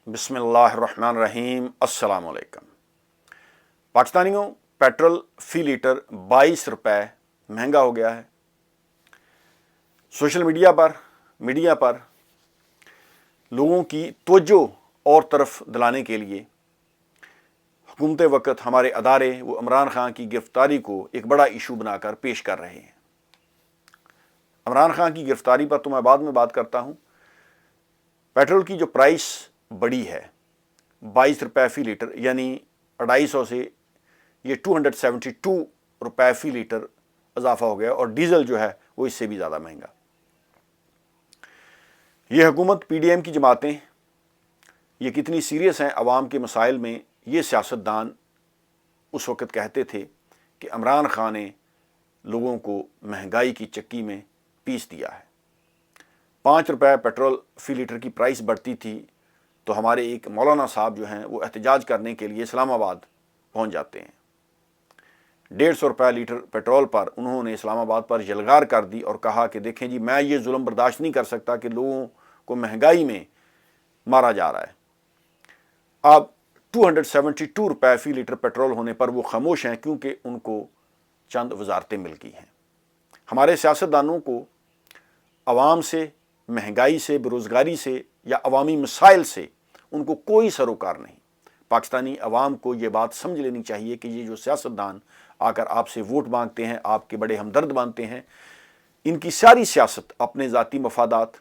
बिस्मिल्लाहिर्रहमानिर्रहीम। अस्सलाम वालेकुम। पाकिस्तानियों, पेट्रोल फ़ी लीटर 22 रुपये महंगा हो गया है। सोशल मीडिया पर लोगों की तवज्जो और तरफ दिलाने के लिए हुकूमत वक़्त हमारे अदारे वो इमरान खान की गिरफ़्तारी को एक बड़ा इशू बनाकर पेश कर रहे हैं। इमरान खान की गिरफ़्तारी पर तो मैं बाद में बात करता हूँ। पेट्रोल की जो प्राइस बढ़ी है 22 रुपये फ़ी लीटर, यानी 250 से ये 272 रुपये फ़ी लीटर इजाफा हो गया, और डीज़ल जो है वो इससे भी ज़्यादा महंगा। ये हुकूमत PDM की जमातें ये कितनी सीरियस हैं अवाम के मसाइल में, ये सियासतदान उस वक़्त कहते थे कि इमरान खान ने लोगों को महंगाई की चक्की में पीस दिया है। 5 रुपये पेट्रोल फ़ी लीटर की प्राइस बढ़ती थी तो हमारे एक मौलाना साहब जो हैं वो एहतजाज करने के लिए इस्लामाबाद पहुंच जाते हैं। 150 रुपये लीटर पेट्रोल पर उन्होंने इस्लामाबाद पर यलगार कर दी और कहा कि देखें जी, मैं ये जुल्म बर्दाश्त नहीं कर सकता कि लोगों को महंगाई में मारा जा रहा है। अब 272 रुपये फ़ी लीटर पेट्रोल होने पर वो खामोश हैं, क्योंकि उनको चंद वजारतें मिल गई हैं। हमारे सियासतदानों को अवाम से, महंगाई से, बेरोज़गारी से या अवामी मसाइल से उनको कोई सरोकार नहीं। पाकिस्तानी अवाम को ये बात समझ लेनी चाहिए कि ये जो सियासतदान आकर आपसे वोट मांगते हैं, आपके बड़े हमदर्द बनते हैं, इनकी सारी सियासत अपने ज़ाती मफादात,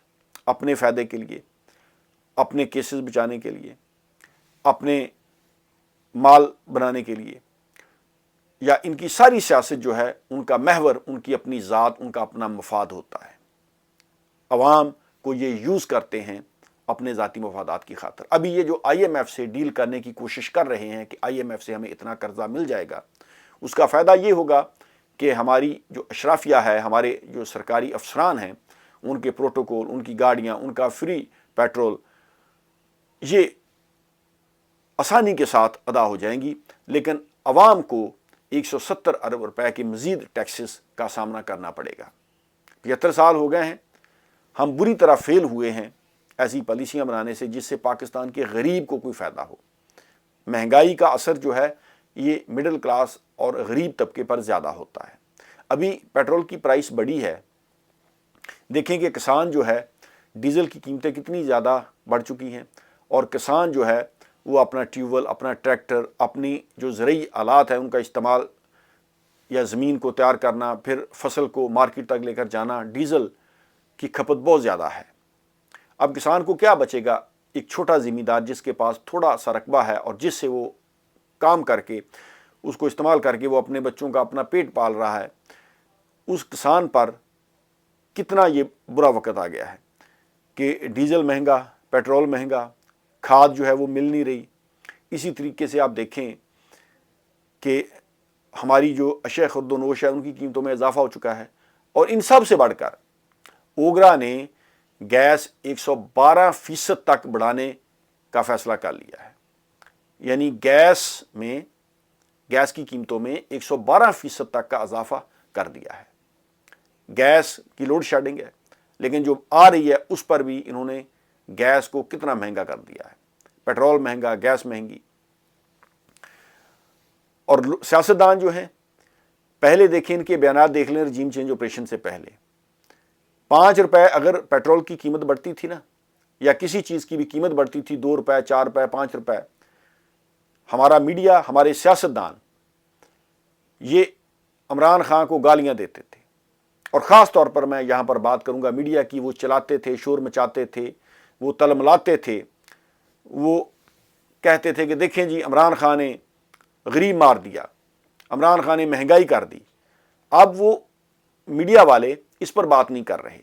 अपने फ़ायदे के लिए, अपने केसेस बचाने के लिए, अपने माल बनाने के लिए, या इनकी सारी सियासत जो है उनका महवर उनकी अपनी ज़ात, उनका अपना मफाद होता है। अवाम को ये यूज़ करते हैं अपने ज़ाती मफादात की खातर। अभी ये जो IMF से डील करने की कोशिश कर रहे हैं कि IMF से हमें इतना कर्जा मिल जाएगा, उसका फ़ायदा ये होगा कि हमारी जो अशराफिया है, हमारे जो सरकारी अफसरान हैं, उनके प्रोटोकॉल, उनकी गाड़ियाँ, उनका फ्री पेट्रोल, ये आसानी के साथ अदा हो जाएंगी। लेकिन अवाम को 170 अरब रुपए के मज़ीद टैक्सेस का सामना करना पड़ेगा। 75 साल हो गए हैं, हम बुरी तरह फेल हुए हैं ऐसी पॉलिसियाँ बनाने से जिससे पाकिस्तान के गरीब को कोई फ़ायदा हो। महंगाई का असर जो है ये मिडिल क्लास और गरीब तबके पर ज़्यादा होता है। अभी पेट्रोल की प्राइस बढ़ी है, देखें कि किसान जो है, डीज़ल की कीमतें कितनी ज़्यादा बढ़ चुकी हैं, और किसान जो है वो अपना ट्यूबवेल, अपना ट्रैक्टर, अपनी जो ज़रूरी आलात है उनका इस्तेमाल, या ज़मीन को तैयार करना, फिर फसल को मार्केट तक लेकर जाना, डीज़ल की खपत बहुत ज़्यादा है। अब किसान को क्या बचेगा? एक छोटा ज़मींदार जिसके पास थोड़ा सा रकबा है और जिससे वो काम करके, उसको इस्तेमाल करके वो अपने बच्चों का अपना पेट पाल रहा है, उस किसान पर कितना ये बुरा वक़्त आ गया है कि डीज़ल महंगा, पेट्रोल महंगा, खाद जो है वो मिल नहीं रही। इसी तरीके से आप देखें कि हमारी जो अशय खुर्दोनोश है उनकी कीमतों में इजाफा हो चुका है। और इन सब से बढ़कर ओगरा ने गैस 112% तक बढ़ाने का फैसला कर लिया है, यानी गैस की कीमतों में 112% तक का इजाफा कर दिया है। गैस की लोड शेडिंग है, लेकिन जो आ रही है उस पर भी इन्होंने गैस को कितना महंगा कर दिया है। पेट्रोल महंगा, गैस महंगी। और सियासतदान जो हैं, पहले देखें इनके बयान देख लें रजीम चेंज ऑपरेशन से पहले। 5 रुपये अगर पेट्रोल की कीमत बढ़ती थी ना, या किसी चीज़ की भी कीमत बढ़ती थी, 2 रुपये, 4 रुपये, 5 रुपये, हमारा मीडिया, हमारे सियासतदान ये इमरान खान को गालियां देते थे। और ख़ास तौर पर मैं यहाँ पर बात करूँगा मीडिया की। वो चलाते थे, शोर मचाते थे, वो तलमलाते थे, वो कहते थे कि देखें जी, इमरान खान ने गरीब मार दिया, इमरान खान ने महंगाई कर दी। अब वो मीडिया वाले इस पर बात नहीं कर रहे।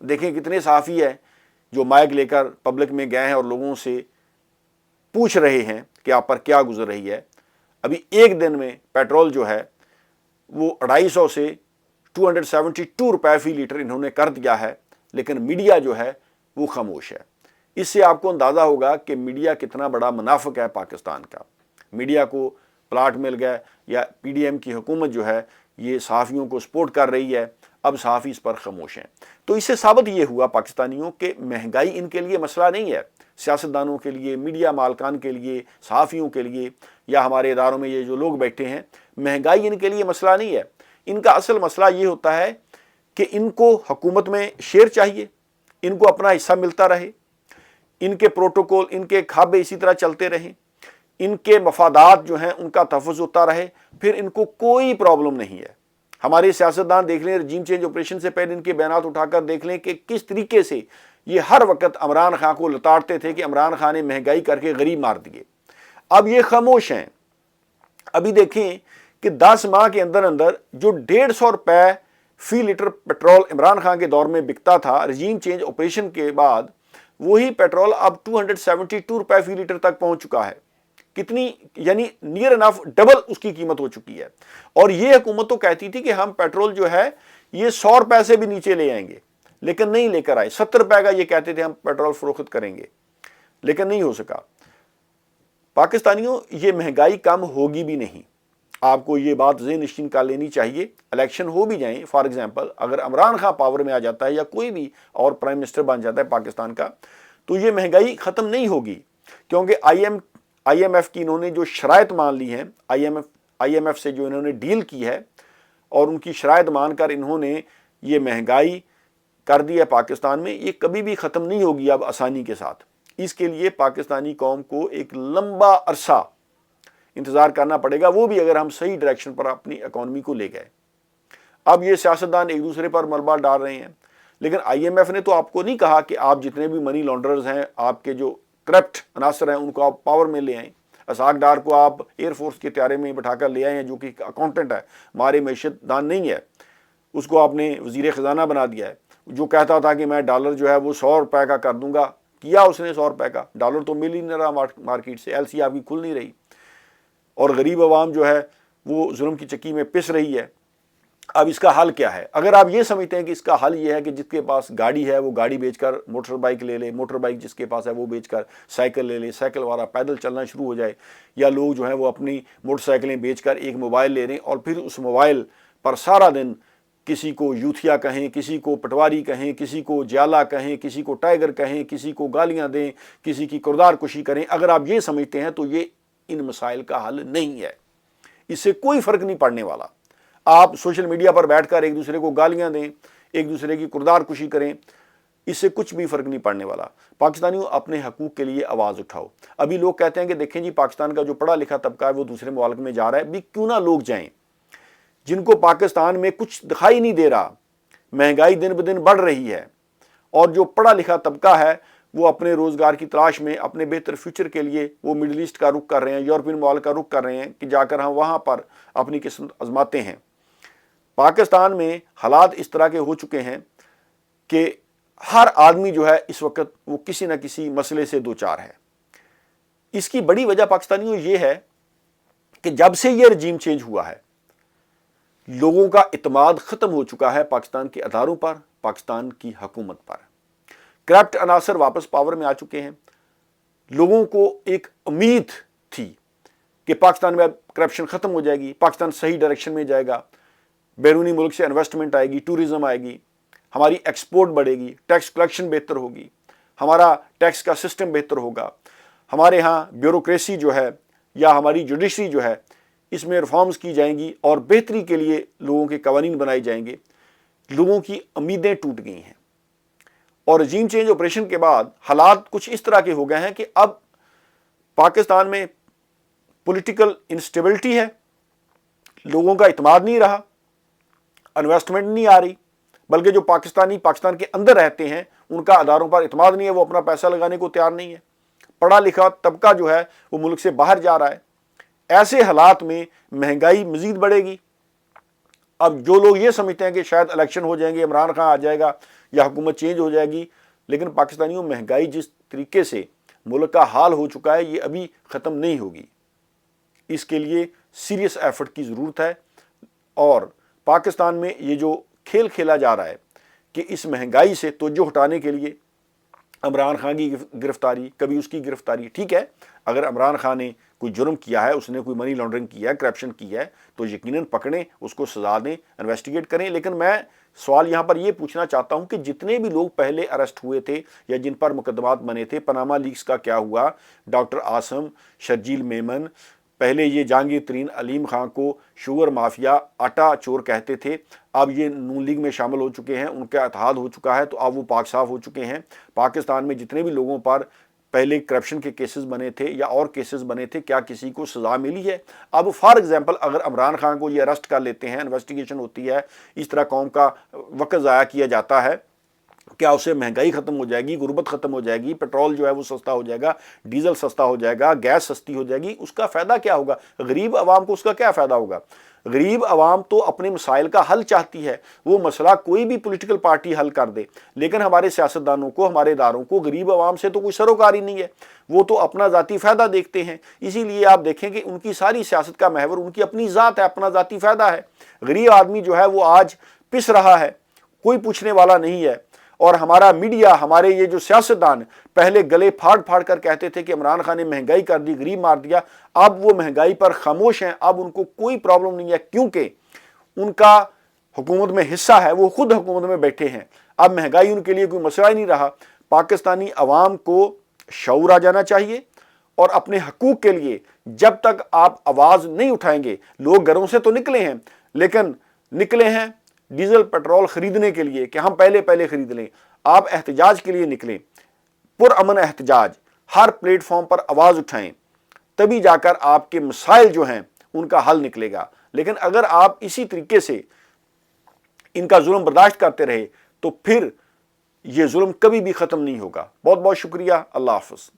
देखें कितने सहाफ़ी है जो माइक लेकर पब्लिक में गए हैं और लोगों से पूछ रहे हैं कि आप पर क्या गुजर रही है। अभी एक दिन में पेट्रोल जो है वो 250 से 272 रुपये फ़ी लीटर इन्होंने कर दिया है, लेकिन मीडिया जो है वो खामोश है। इससे आपको अंदाज़ा होगा कि मीडिया कितना बड़ा मुनाफिक है पाकिस्तान का। मीडिया को प्लाट मिल गया, या PDM की हुकूमत जो है ये सहाफ़ियों को सपोर्ट कर रही है, اب सहाफ़ी इस पर खामोश हैं। तो इससे साबित ये हुआ पाकिस्तानियों कि महंगाई इनके लिए मसला नहीं है, सियासतदानों के लिए, मीडिया मालकान के लिए, सहाफ़ियों के लिए या हमारे इदारों में ये जो लोग बैठे हैं, महंगाई इनके लिए मसला नहीं है। इनका असल मसला ये होता है कि इनको हुकूमत में शेयर चाहिए, इनको अपना हिस्सा मिलता रहे, इनके प्रोटोकॉल, इनके खाबे इसी तरह चलते रहें, इनके मफादात जो हैं उनका तहफ़्फ़ुज़ होता रहे, फिर इनको कोई प्रॉब्लम नहीं है। हमारे सियासतदान देख लें, रजीम चेंज ऑपरेशन से पहले इनके बयानात उठाकर देख लें कि किस तरीके से ये हर वक्त इमरान खान को लताड़ते थे कि इमरान खान ने महंगाई करके गरीब मार दिए। अब ये खामोश हैं। अभी देखें कि 10 माह के अंदर अंदर जो 150 रुपये फी लीटर पेट्रोल इमरान खान के दौर में बिकता था, रजीम चेंज ऑपरेशन के बाद वही पेट्रोल अब 272 रुपये फी लीटर तक पहुंच चुका है। कितनी, यानी नियर इनफ डबल उसकी कीमत हो चुकी है। और ये हुकूमत तो कहती थी कि हम पेट्रोल जो है ये 100 रुपये से भी नीचे ले आएंगे, लेकिन नहीं लेकर आए। 70 रुपये का ये कहते थे हम पेट्रोल फरोख्त करेंगे, लेकिन नहीं हो सका। पाकिस्तानियों, ये महंगाई कम होगी भी नहीं। आपको ये बात ज़हन नशीन कर लेनी चाहिए। इलेक्शन हो भी जाएं, फॉर एग्जांपल अगर इमरान खान पावर में आ जाता है या कोई भी और प्राइम मिनिस्टर बन जाता है पाकिस्तान का, तो ये महंगाई ख़त्म नहीं होगी, क्योंकि IMF की इन्होंने जो शराइत मान ली हैं, IMF से जो इन्होंने डील की है और उनकी शराइत मानकर इन्होंने ये महंगाई कर दी है पाकिस्तान में, ये कभी भी ख़त्म नहीं होगी अब आसानी के साथ। इसके लिए पाकिस्तानी कौम को एक लंबा अरसा इंतज़ार करना पड़ेगा, वो भी अगर हम सही डायरेक्शन पर अपनी इकॉनमी को ले गए। अब ये सियासतदान एक दूसरे पर मलबा डाल रहे हैं, लेकिन IMF ने तो आपको नहीं कहा कि आप जितने भी मनी लॉन्ड्रर्स हैं, आपके जो करप्ट अनासर हैं, उनको आप पावर में ले आएँ। असाक डार को आप एयरफोर्स के त्यारे में बैठाकर ले आए हैं, जो कि अकाउंटेंट है, हमारे मैशत दान नहीं है, उसको आपने वज़ीर ख़जाना बना दिया है। जो कहता था कि मैं डॉलर जो है वो 100 रुपये का कर दूंगा, किया उसने 100 रुपये का। डॉलर तो मिल ही नहीं रहा मार्केट से, LC आपकी खुल नहीं रही, और गरीब आवाम जो है वो जुल्म की चक्की में पिस रही है। अब इसका हल क्या है? अगर आप ये समझते हैं कि इसका हल ये है कि जिसके पास गाड़ी है वो गाड़ी बेचकर मोटर बाइक ले ले, मोटर बाइक जिसके पास है वो बेचकर साइकिल ले ले, साइकिल वाला पैदल चलना शुरू हो जाए, या लोग जो है वो अपनी मोटरसाइकिलें बेचकर एक मोबाइल ले रहे हैं और फिर उस मोबाइल पर सारा दिन किसी को यूथिया कहें, किसी को पटवारी कहें, किसी को जाला कहें, किसी को टाइगर कहें, किसी को गालियां दें, किसी की किरदार कुशी करें, अगर आप ये समझते हैं तो ये इन मसाइल का हल नहीं है। इससे कोई फ़र्क नहीं पड़ने वाला। आप सोशल मीडिया पर बैठकर एक दूसरे को गालियां दें, एक दूसरे की किरदार कुशी करें, इससे कुछ भी फ़र्क नहीं पड़ने वाला। पाकिस्तानियों, अपने हकूक़ के लिए आवाज़ उठाओ। अभी लोग कहते हैं कि देखें जी, पाकिस्तान का जो पढ़ा लिखा तबका है वो दूसरे मुल्क में जा रहा है। भी क्यों ना लोग जाएं, जिनको पाकिस्तान में कुछ दिखाई नहीं दे रहा, महंगाई दिन ब दिन बढ़ रही है, और जो पढ़ा लिखा तबका है वो अपने रोज़गार की तलाश में, अपने बेहतर फ्यूचर के लिए वो मिडल ईस्ट का रुख कर रहे हैं, यूरोपियन मुल्क का रुख कर रहे हैं कि जाकर हम वहाँ पर अपनी किस्मत आजमाते हैं। पाकिस्तान में हालात इस तरह के हो चुके हैं कि हर आदमी जो है इस वक्त वो किसी न किसी मसले से दो चार है। इसकी बड़ी वजह पाकिस्तानियों ये है कि जब से ये रजीम चेंज हुआ है, लोगों का इत्मीनान ख़त्म हो चुका है पाकिस्तान के अदारों पर, पाकिस्तान की हुकूमत पर। करप्ट अनासर वापस पावर में आ चुके हैं। लोगों को एक उम्मीद थी कि पाकिस्तान में अब करप्शन ख़त्म हो जाएगी, पाकिस्तान सही डायरेक्शन में जाएगा, बैरूनी मुल्क से इन्वेस्टमेंट आएगी, टूरिज़म आएगी, हमारी एक्सपोर्ट बढ़ेगी, टैक्स कलेक्शन बेहतर होगी, हमारा टैक्स का सिस्टम बेहतर होगा, हमारे यहाँ ब्यूरोक्रेसी जो है या हमारी जुडिशरी जो है इसमें रिफॉर्म्स की जाएंगी और बेहतरी के लिए लोगों के कवानीन बनाए जाएंगे। लोगों की उम्मीदें टूट गई हैं और रजीम चेंज ऑपरेशन के बाद हालात कुछ इस तरह के हो गए हैं कि अब पाकिस्तान में पॉलिटिकल इंस्टेबिलिटी है, लोगों का इत्मीनान नहीं रहा, इन्वेस्टमेंट नहीं आ रही, बल्कि जो पाकिस्तानी पाकिस्तान के अंदर रहते हैं उनका अदारों पर इत्मीनान नहीं है, वो अपना पैसा लगाने को तैयार नहीं है, पढ़ा लिखा तबका जो है वो मुल्क से बाहर जा रहा है। ऐसे हालात में महंगाई मज़ीद बढ़ेगी। अब जो लोग ये समझते हैं कि शायद इलेक्शन हो जाएंगे, इमरान खान आ जाएगा या हुकूमत चेंज हो जाएगी, लेकिन पाकिस्तानियों, महंगाई जिस तरीके से मुल्क का हाल हो चुका है ये अभी ख़त्म नहीं होगी। इसके लिए सीरियस एफर्ट की ज़रूरत है और पाकिस्तान में ये जो खेल खेला जा रहा है कि इस महंगाई से तवज्जो हटाने के लिए इमरान खान की गिरफ्तारी, कभी उसकी गिरफ्तारी, ठीक है, अगर इमरान खान ने कोई जुर्म किया है, उसने कोई मनी लॉन्ड्रिंग किया है, करप्शन की है, तो यकीनन पकड़ें, उसको सजा दें, इन्वेस्टिगेट करें। लेकिन मैं सवाल यहाँ पर ये पूछना चाहता हूँ कि जितने भी लोग पहले अरेस्ट हुए थे या जिन पर मुकदमात बने थे, पनामा लीक्स का क्या हुआ? डॉक्टर आसम, शर्जील मेमन, पहले ये जहांगीर तरीन अलीम खां को शुगर माफिया, आटा चोर कहते थे, अब ये नून लीग में शामिल हो चुके हैं, उनका इत्तेहाद हो चुका है, तो अब वो पाक साफ हो चुके हैं। पाकिस्तान में जितने भी लोगों पर पहले करप्शन के केसेस बने थे या और केसेस बने थे, क्या किसी को सज़ा मिली है? अब फॉर एग्जांपल अगर इमरान खान को ये अरेस्ट कर लेते हैं, इन्वेस्टिगेशन होती है, इस तरह कौम का वक्त ज़ाया किया जाता है, क्या उससे महंगाई खत्म हो जाएगी, गुर्बत खत्म हो जाएगी, पेट्रोल जो है वो सस्ता हो जाएगा, डीजल सस्ता हो जाएगा, गैस सस्ती हो जाएगी? उसका फ़ायदा क्या होगा? गरीब आवाम को उसका क्या फ़ायदा होगा? गरीब आवाम तो अपने मसाइल का हल चाहती है, वो मसला कोई भी पॉलिटिकल पार्टी हल कर दे, लेकिन हमारे सियासतदानों को, हमारे इदारों को गरीब आवाम से तो कोई सरोकारी नहीं है, वो तो अपना ज़ाती फ़ायदा देखते हैं। इसीलिए आप देखें कि उनकी सारी सियासत का महवर उनकी अपनी ज़ात है, अपना ज़ाती फ़ायदा है। गरीब आदमी जो है वो आज पिस रहा है, कोई पूछने वाला नहीं है। और हमारा मीडिया, हमारे ये जो सियासतदान पहले गले फाड़ फाड़ कर कहते थे कि इमरान खान ने महंगाई कर दी, गरीब मार दिया, अब वो महंगाई पर खामोश हैं, अब उनको कोई प्रॉब्लम नहीं है, क्योंकि उनका हुकूमत में हिस्सा है, वो खुद हुकूमत में बैठे हैं। अब महंगाई उनके लिए कोई मसला ही नहीं रहा। पाकिस्तानी अवाम को शऊर आ जाना चाहिए और अपने हकूक के लिए जब तक आप आवाज़ नहीं उठाएंगे, लोग घरों से तो निकले हैं, लेकिन निकले हैं डीजल पेट्रोल खरीदने के लिए कि हम पहले खरीद लें। आप एहतजाज के लिए निकलें, पुरअमन एहतजाज, हर प्लेटफॉर्म पर आवाज़ उठाएं, तभी जाकर आपके मसाइल जो हैं उनका हल निकलेगा। लेकिन अगर आप इसी तरीके से इनका जुल्म बर्दाश्त करते रहे तो फिर ये जुल्म कभी भी ख़त्म नहीं होगा। बहुत बहुत शुक्रिया। अल्लाह हाफ़िज़।